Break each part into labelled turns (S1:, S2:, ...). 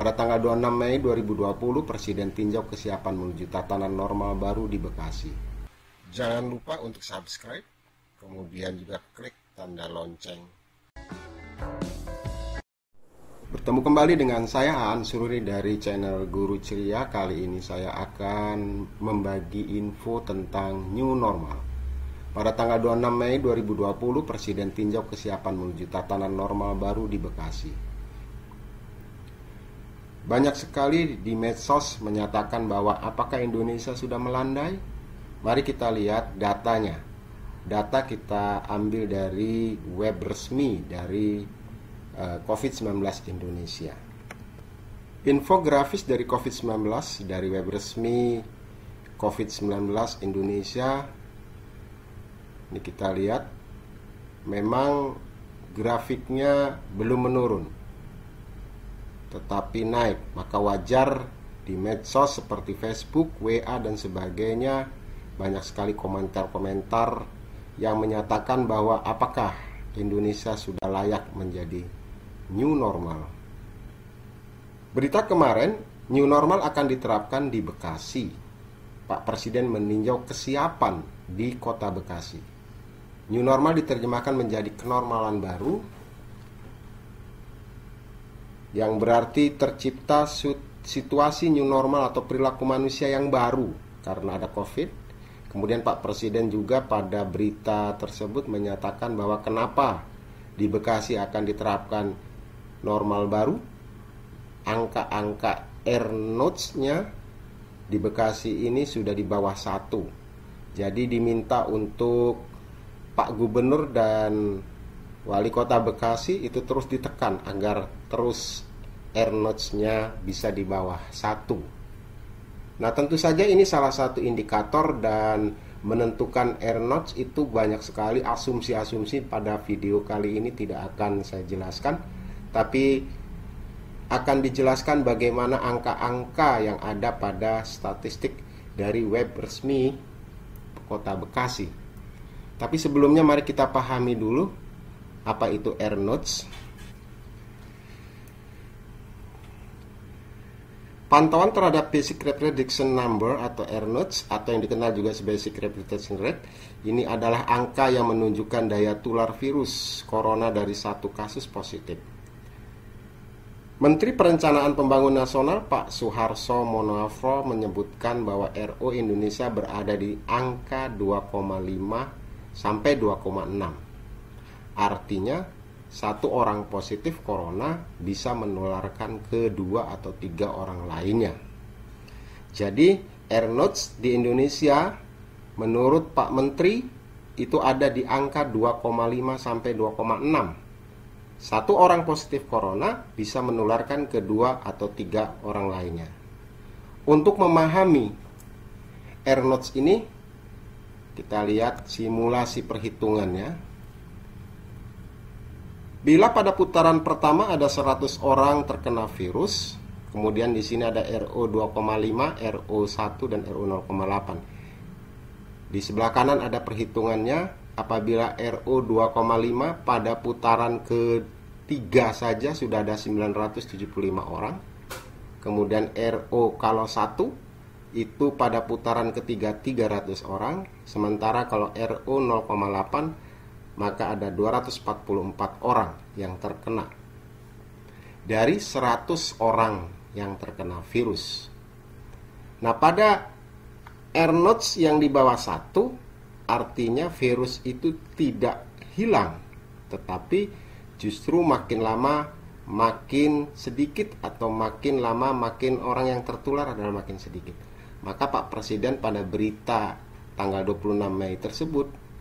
S1: Pada tanggal 26 Mei 2020, Presiden tinjau kesiapan menuju tatanan normal baru di Bekasi. Jangan lupa untuk subscribe, kemudian juga klik tanda lonceng. Bertemu kembali dengan saya Aan Sururi dari channel Guru Ceria. Kali ini saya akan membagi info tentang new normal. Pada tanggal 26 Mei 2020, Presiden tinjau kesiapan menuju tatanan normal baru di Bekasi. Banyak sekali di medsos menyatakan bahwa apakah Indonesia sudah melandai? Mari kita lihat datanya. Data kita ambil dari web resmi dari COVID-19 Indonesia. Infografis dari COVID-19 dari web resmi COVID-19 Indonesia. Ini kita lihat, memang grafiknya belum menurun, tetapi naik. Maka wajar di medsos seperti Facebook, WA, dan sebagainya banyak sekali komentar-komentar yang menyatakan bahwa apakah Indonesia sudah layak menjadi new normal. Berita kemarin, new normal akan diterapkan di Bekasi. Pak Presiden meninjau kesiapan di kota Bekasi. New normal diterjemahkan menjadi kenormalan baru, yang berarti tercipta situasi new normal atau perilaku manusia yang baru karena ada COVID. Kemudian Pak Presiden juga pada berita tersebut menyatakan bahwa kenapa di Bekasi akan diterapkan normal baru. Angka-angka R-Notes-nya di Bekasi ini sudah di bawah 1. Jadi diminta untuk Pak Gubernur dan Wali Kota Bekasi itu terus ditekan agar terus R-Notes-nya bisa di bawah 1. Nah, tentu saja ini salah satu indikator, dan menentukan R-Notes itu banyak sekali asumsi-asumsi. Pada video kali ini tidak akan saya jelaskan, tapi akan dijelaskan bagaimana angka-angka yang ada pada statistik dari web resmi Kota Bekasi. Tapi sebelumnya mari kita pahami dulu apa itu R-Notes. Pantauan terhadap Basic Reproduction Number atau R-Notes, atau yang dikenal juga sebagai Basic Reproduction Rate, ini adalah angka yang menunjukkan daya tular virus corona dari satu kasus positif. Menteri Perencanaan Pembangunan Nasional Pak Suharto Monoarfa menyebutkan bahwa RO Indonesia berada di angka 2,5 sampai 2,6. Artinya satu orang positif corona bisa menularkan ke 2 atau 3 orang lainnya. Jadi R-Notes di Indonesia menurut Pak Menteri itu ada di angka 2,5 sampai 2,6. Satu orang positif corona bisa menularkan ke 2 atau 3 orang lainnya. Untuk memahami R-Notes ini, kita lihat simulasi perhitungannya. Bila pada putaran pertama ada 100 orang terkena virus, kemudian di sini ada RO 2,5, RO 1, dan RO 0,8. Di sebelah kanan ada perhitungannya. Apabila RO 2,5 pada putaran ketiga saja sudah ada 975 orang. Kemudian RO kalau 1 itu pada putaran ketiga 300 orang. Sementara kalau RO 0,8 maka ada 244 orang yang terkena dari 100 orang yang terkena virus. Nah, pada R-Notes yang di bawah 1 artinya virus itu tidak hilang, tetapi justru makin lama makin sedikit, atau makin lama makin orang yang tertular adalah makin sedikit. Maka Pak Presiden pada berita tanggal 26 Mei tersebut,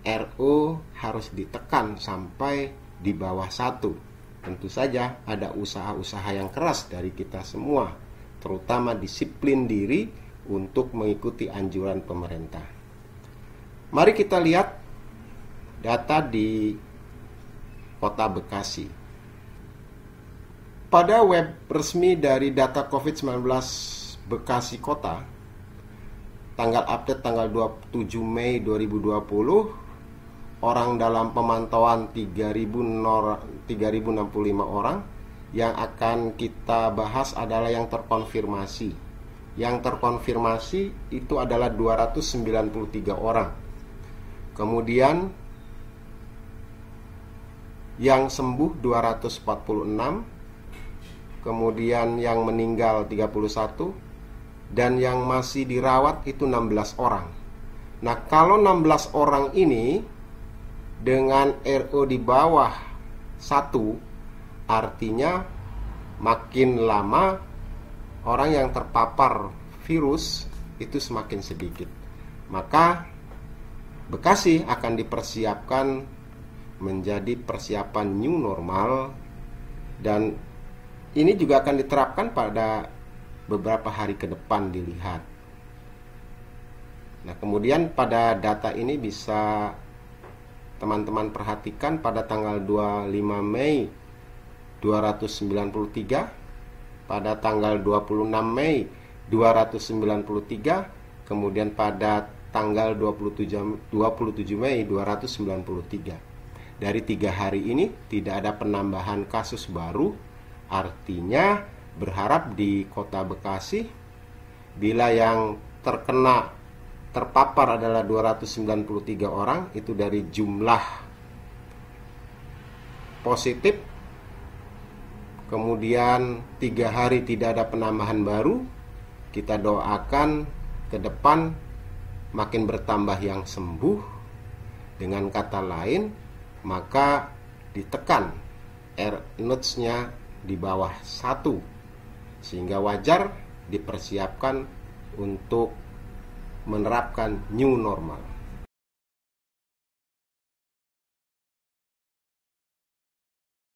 S1: RO harus ditekan sampai di bawah 1. Tentu saja ada usaha-usaha yang keras dari kita semua, terutama disiplin diri untuk mengikuti anjuran pemerintah. Mari kita lihat data di Kota Bekasi. Pada web resmi dari data COVID-19 Bekasi Kota, tanggal update tanggal 27 Mei 2020, orang dalam pemantauan 3.065 orang, Yang akan kita bahas adalah yang terkonfirmasi. Yang terkonfirmasi itu adalah 293 orang. Kemudian yang sembuh 246, kemudian yang meninggal 31, dan yang masih dirawat itu 16 orang. Nah, kalau 16 orang ini dengan RO di bawah 1, artinya makin lama orang yang terpapar virus itu semakin sedikit. Maka Bekasi akan dipersiapkan menjadi persiapan new normal, dan ini juga akan diterapkan pada beberapa hari ke depan dilihat. Nah, kemudian pada data ini bisa teman-teman perhatikan pada tanggal 25 Mei 293, pada tanggal 26 Mei 293, kemudian pada tanggal 27 Mei 293. Dari 3 hari ini tidak ada penambahan kasus baru, artinya berharap di Kota Bekasi, bila yang terpapar adalah 293 orang, itu dari jumlah positif, kemudian 3 hari tidak ada penambahan baru, kita doakan ke depan makin bertambah yang sembuh. Dengan kata lain, maka ditekan R-Notes-nya di bawah 1, sehingga wajar dipersiapkan untuk menerapkan new normal.